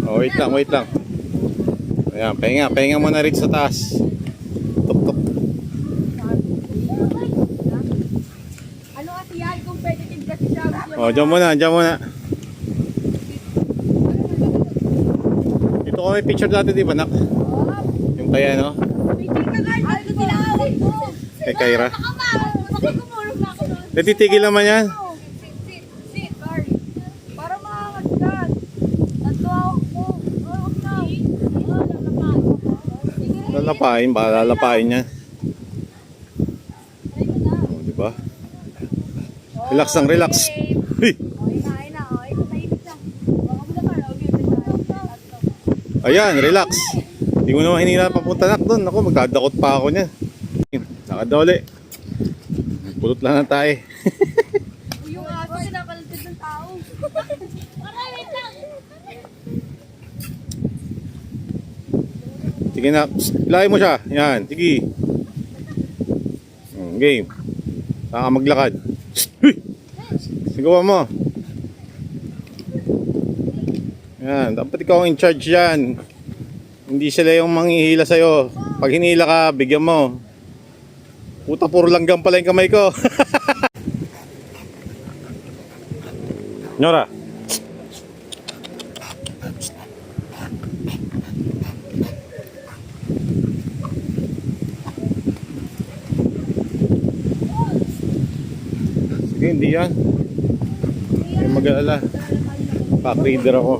Oh, wait lang, wait lang. Ayan, pahinga muna rin sa taas. Tuk. Ano kasi yan kung pwede din kasi siya? Oh, dyan muna. Dito ko may picture dati, di ba, nak? Yung kaya, no? Picture ka guys, ano tinawag mo? Kay Kyra. Makikumulong na ako doon. Natitigil naman yan. Sit, Barry. Para makakagdan. Tatlo ako po. Huwag na. Lalapain, baka lalapain yan. Oh, di ba? Relax lang, relax. Hey. Ayan, relax. Hindi ko naman hinila papunta nak doon. Ako, magdadakot pa ako niya. Nakadole. Pulot lang na tayo. Yung aso, kinapalagtad ng tao. Wait lang. Sige na, ilagay mo siya. Yan, sige. Game. Saka maglakad. Sigawa mo. Yan, dapat ikaw ang in charge yan. Hindi sila yung manghihila sa'yo. Pag hinila ka, bigyan mo. Puta, puro langgam pala yung kamay ko. Nyora. Sige, hindi yan. Hindi mag-alala. Pack reader ako.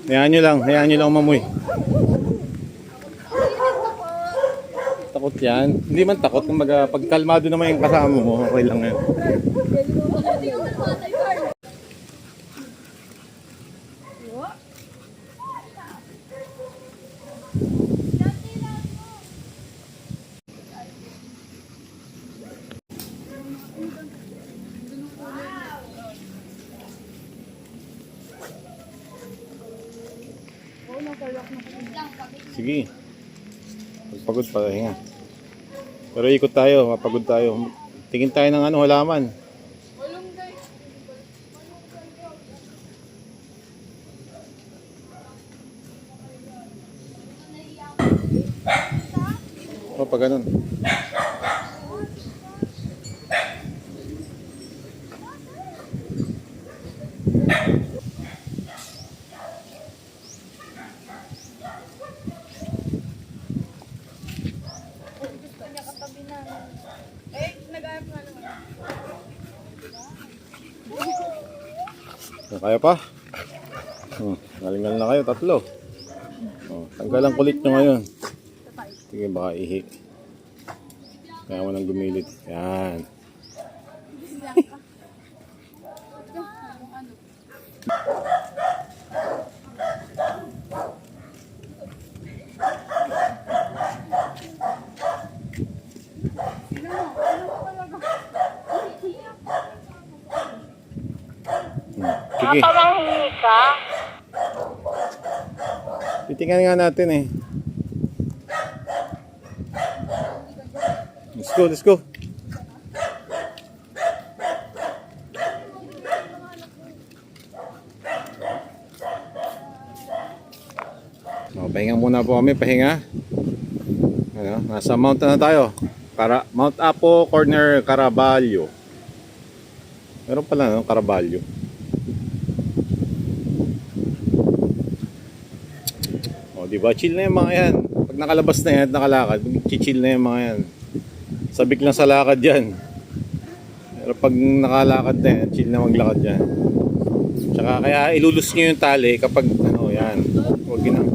Hayaan nyo lang mamoy. Takot yan. Hindi man takot. Pag kalmado naman yung kasama mo, okay lang yan. Sige. Pagpagod pa hinga. Pero ikot tayo, mapagod tayo. Tingin tayo ng halaman. O, pag ganun. Kaya pa? Galingan na kayo, tatlo. Tanggal ang kulit nyo ngayon. Sige, baka ihi. Kaya mo nang gumilit. Yan. Sige. Napamanghingi ka? Titingnan nga natin eh. Let's go. Pahinga muna po kami, pahinga. Nasa Mount na tayo. Mount Apo, corner Caravaggio. Meron pala no, Caravaggio. Diba? Chill na yung mga yan. Pag nakalabas na yan at nakalakad, chill na yung mga yan. Sabik lang sa lakad yan. Pero pag nakalakad na yan, chill na maglakad yan. Tsaka kaya ilulus nyo yung tali kapag yan. Huwag ginang.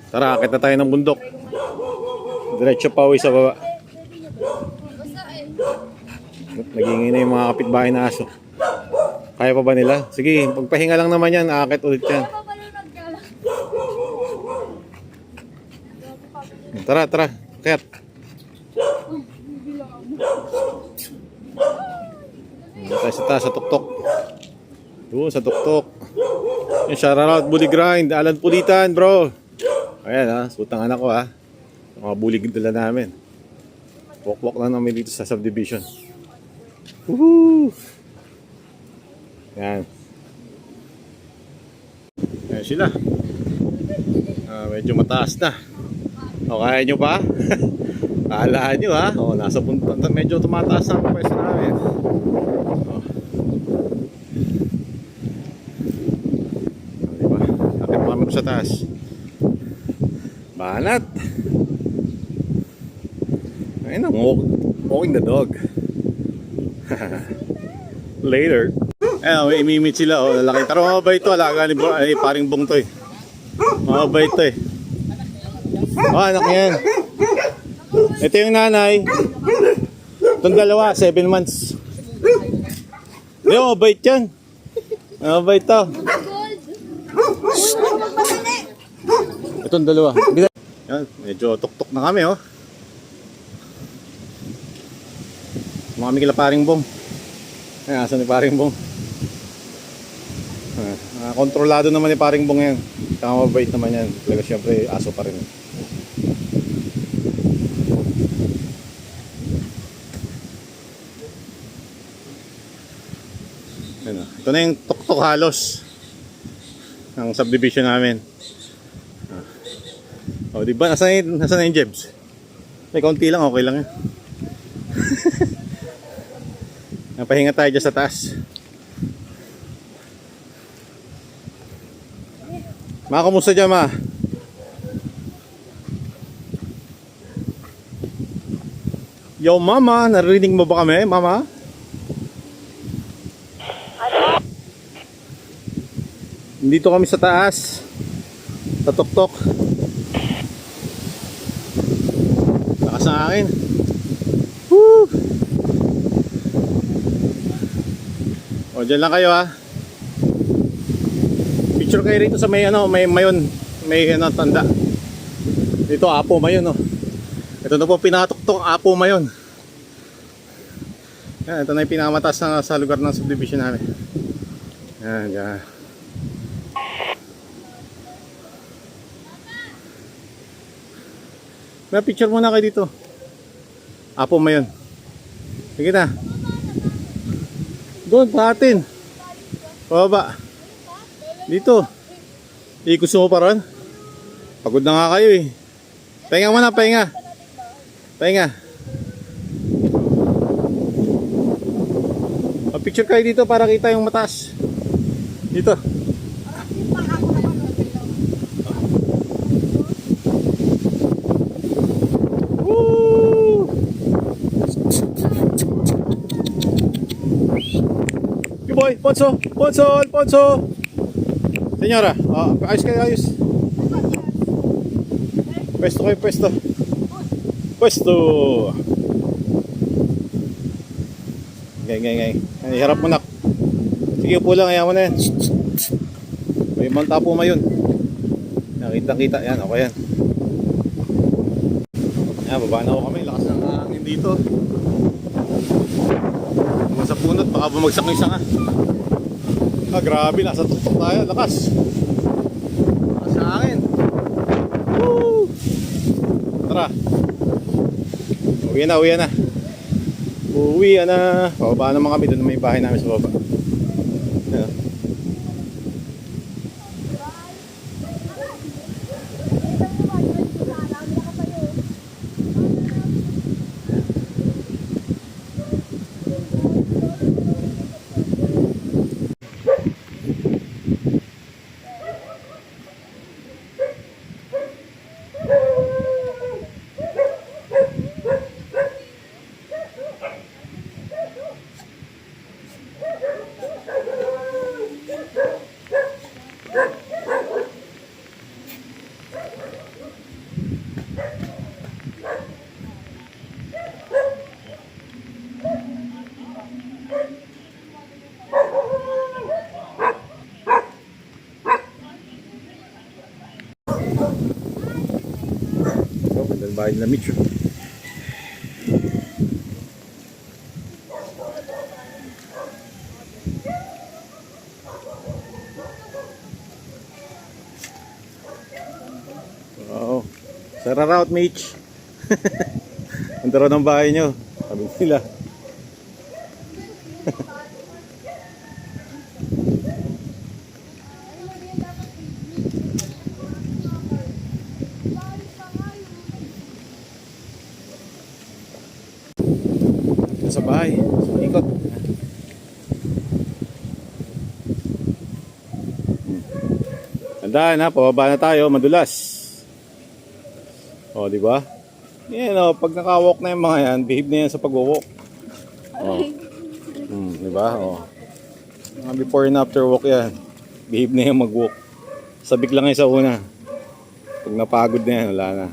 Tara, akit na tayo ng bundok. Diretso pa uwi sa baba. nagingin na yung mga kapitbahay na aso. Kaya pa ba nila? Sige, pagpahinga lang naman yan, aakit ulit yan. Ano ba yung nagkala? Tara, tara, kayat. Tayo sa taas, sa tuktok. Doon, sa tuktok. Yung shoutout, bully grind, Alan Pulitan, bro. Ayan ha, sutang anak ko ha. Mga bully dala namin. Walk-walk lang namin dito sa subdivision. Woohoo! Yan. Ayan sila. Medyo mataas na. O, kaya nyo pa? Kaalahan nyo ha. O, nasa punta. Medyo tumataas na ang pwesto namin. O. Diba? Akit pa kami sa taas. Banat. Ayun na, walking the dog. Later. Ayun, may imimit sila. Oh, lalaki. Pero mabait to. Alaga ni paring bong to eh. Mabait to eh. Oh, anak yan. Ito yung nanay. Itong dalawa, 7 months. Hindi, mabait yan. Mabait to. Itong dalawa. Yan, medyo tuktok na kami oh. Mga kami kila paring bong. Ay, asa ni paring bong. Kontrolado naman ni paring bong yan. Saka mabait naman yan. Talaga syempre aso pa rin. Ano, ito na yung tuktok halos ng subdivision namin. O, di ba? Nasaan na yung Jebs? May kaunti lang, okay lang yan. Napahinga tayo dyan sa taas. Ma, kumusta dyan, ma? Yo, mama, narinig mo ba kami, mama? Dito kami sa taas. Sa tuktok. Lakas ng akin. Woo! O, dyan lang kayo ha. Picture kayo rito sa may mayon. May tanda. Dito Apo Mayon oh. Ito na po pinatuktok Apo Mayon. Yan, ito na yung pinamataas sa lugar ng subdivision namin. Yan, yan. May picture muna kayo dito. Apo Mayon. Sige na. Doon pa atin. Pababa. Dito. Gusto mo pa ron? Pagod na nga kayo eh. Pahinga muna, pahinga. Pahinga. Picture kayo dito para kita yung mataas. Dito. Woo! Good boy, Ponso, Ponso, Ponso. Senyora, ayos kayo, ayos. Pwesto kayo, pwesto. Pwesto. Ngay. Harap mo na. Sige, upo lang, ayaw mo na yan. May ibang Apo Mayon. Nakita-kita, yan, okay yan. Yan, baba na ako kami. Lakas ng hangin dito. Kung sa punot, baka bumagsak yung isa nga. Grabe, nasa tuktok tayo. Lakas. Lakas ng hangin. Woo! Tara. Uwi na. Uwi na. Pababa naman kami. Doon may bahay namin sa baba. Ayan. Gandang bahay nila Mitch. Oo. Sara route, Mitch. Ang daro ng bahay nyo. Sabi nila. Sa bahay. Sa ikot. Tandaan ha, pababa na tayo, madulas. O, di ba? Yan o, pag nakawalk na yung mga yan, behave na yan sa pag-walk. O. Di ba? O. Mga before and after walk yan. Behave na yan mag-walk. Sabik lang yan sa una. Pag napagod na yan, wala na.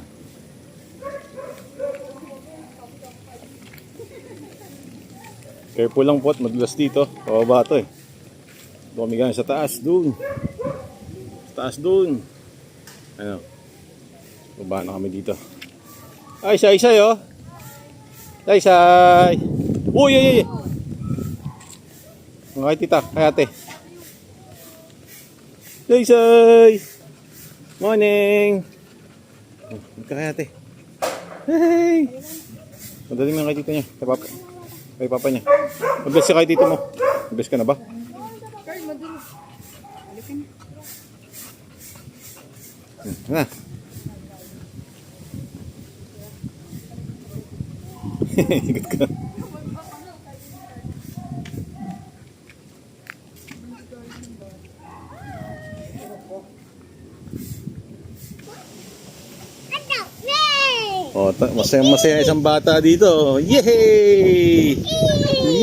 Careful lang po at madulas dito. Pababa to eh. Doon kami galing sa taas, doon. Sa taas doon. Ano? Baba na kami dito. Ay, say oh. Say. Uy, ay. Mga tita, kay ate. Say. Morning. Kay ate. Hey. Madali mo kay tita niya. Kay papa niya. Mag-bless siya kay tito mo. Mag-bless ka na ba? Carl, madulo. Alikin. Na. Ikot ka. Oh, masaya isang bata dito. Yehey!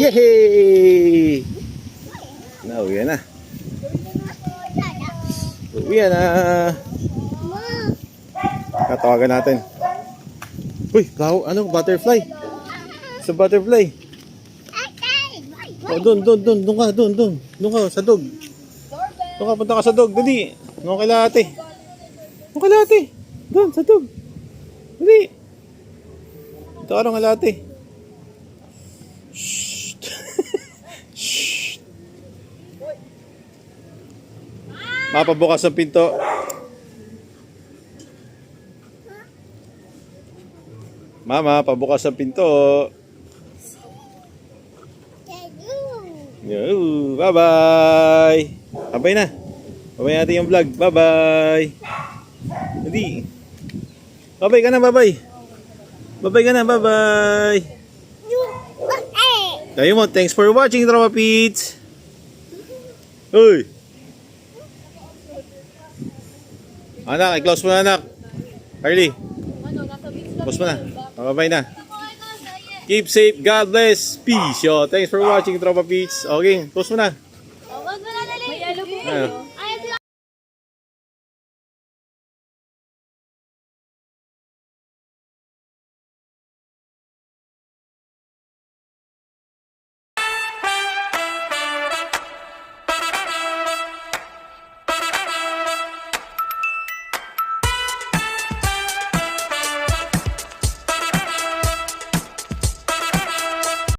Yehey! Uwi na. Uwi na. Katawagan natin. Uy, ano? Butterfly. Sa butterfly. Oh, doon ka, sa dog. Doon ka, punta ka sa dog. Dali. Doon kay ate. Doon, sa dog. Dali. Ito ka ng ate. Shhh. Shhh. Mapabukas ang pinto. Mama, pabukas ang pinto. Yo, bye-bye. Bye na. Bye natin yung vlog. Bye-bye. Hindi. Bye-bye ka na, bye-bye. Bye-bye ka na, bye-bye. Tayo mo, thanks for watching, Tropa Pete's. Uy. Anak, i-close mo na, anak. Harley, close mo na. Bye-bye na. Keep safe, God bless, peace. Yo, thanks for watching, Tropa Pete's. Okay, close mo na. May alo po Ano?